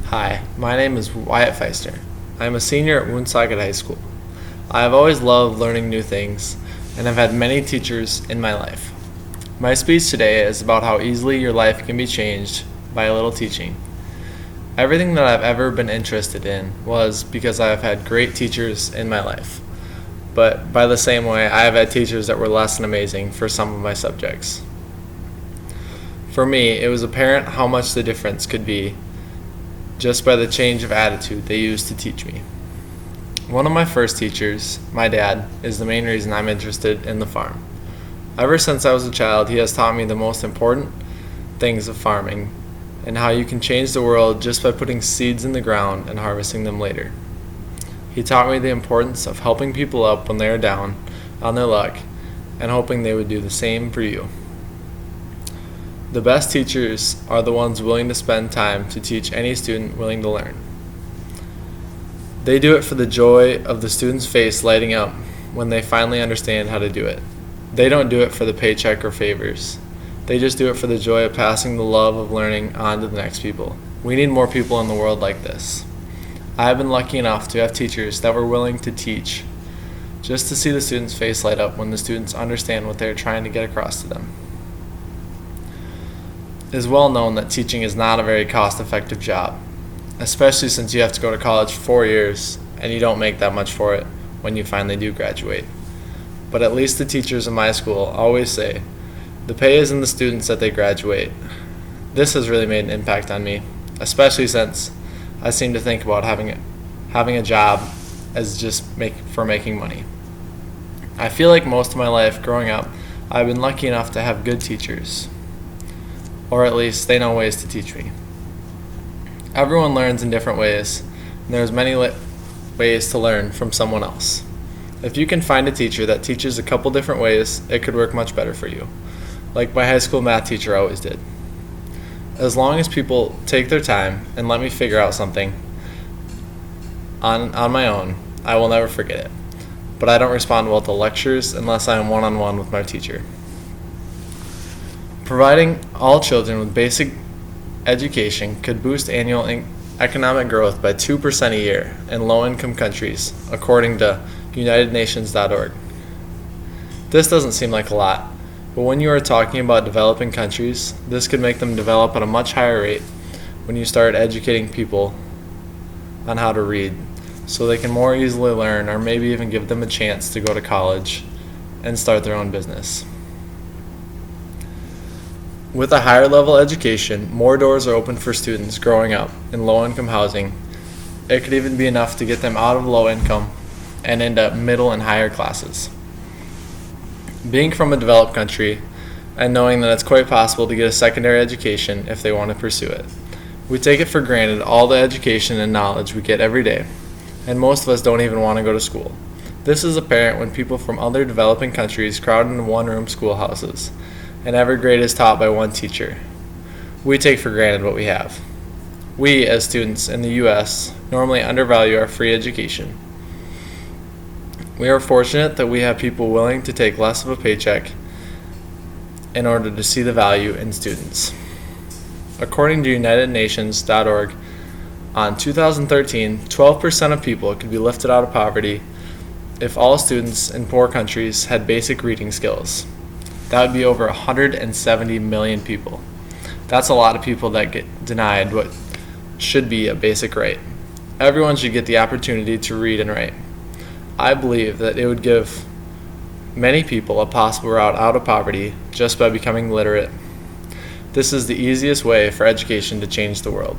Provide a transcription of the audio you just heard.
Hi, my name is Wyatt Feistner. I am a senior at Woonsocket High School. I have always loved learning new things and have had many teachers in my life. My speech today is about how easily your life can be changed by a little teaching. Everything that I've ever been interested in was because I have had great teachers in my life. But by the same way, I have had teachers that were less than amazing for some of my subjects. For me, it was apparent how much the difference could be just by the change of attitude they used to teach me. One of my first teachers, my dad, is the main reason I'm interested in the farm. Ever since I was a child, he has taught me the most important things of farming and how you can change the world just by putting seeds in the ground and harvesting them later. He taught me the importance of helping people up when they are down on their luck and hoping they would do the same for you. The best teachers are the ones willing to spend time to teach any student willing to learn. They do it for the joy of the student's face lighting up when they finally understand how to do it. They don't do it for the paycheck or favors. They just do it for the joy of passing the love of learning on to the next people. We need more people in the world like this. I have been lucky enough to have teachers that were willing to teach just to see the student's face light up when the students understand what they are trying to get across to them. It is well known that teaching is not a very cost-effective job, especially since you have to go to college for 4 years and you don't make that much for it when you finally do graduate. But at least the teachers in my school always say, the pay is in the students that they graduate. This has really made an impact on me, especially since I seem to think about having a job as just for making money. I feel like most of my life growing up, I've been lucky enough to have good teachers. Or at least they know ways to teach me. Everyone learns in different ways, and there's many ways to learn from someone else. If you can find a teacher that teaches a couple different ways, it could work much better for you, like my high school math teacher always did. As long as people take their time and let me figure out something on my own, I will never forget it. But I don't respond well to lectures unless I am one-on-one with my teacher. Providing all children with basic education could boost annual economic growth by 2% a year in low-income countries, according to UnitedNations.org. This doesn't seem like a lot, but when you are talking about developing countries, this could make them develop at a much higher rate when you start educating people on how to read, so they can more easily learn or maybe even give them a chance to go to college and start their own business. With a higher level education, more doors are open for students growing up in low-income housing. It could even be enough to get them out of low income and into middle and higher classes. Being from a developed country and knowing that it's quite possible to get a secondary education if they want to pursue it, we take it for granted all the education and knowledge we get every day, and most of us don't even want to go to school. This is apparent when people from other developing countries crowd into one-room schoolhouses, and every grade is taught by one teacher. We take for granted what we have. We, as students in the U.S., normally undervalue our free education. We are fortunate that we have people willing to take less of a paycheck in order to see the value in students. According to UnitedNations.org, on 2013, 12% of people could be lifted out of poverty if all students in poor countries had basic reading skills. That would be over 170 million people. That's a lot of people that get denied what should be a basic right. Everyone should get the opportunity to read and write. I believe that it would give many people a possible route out of poverty just by becoming literate. This is the easiest way for education to change the world.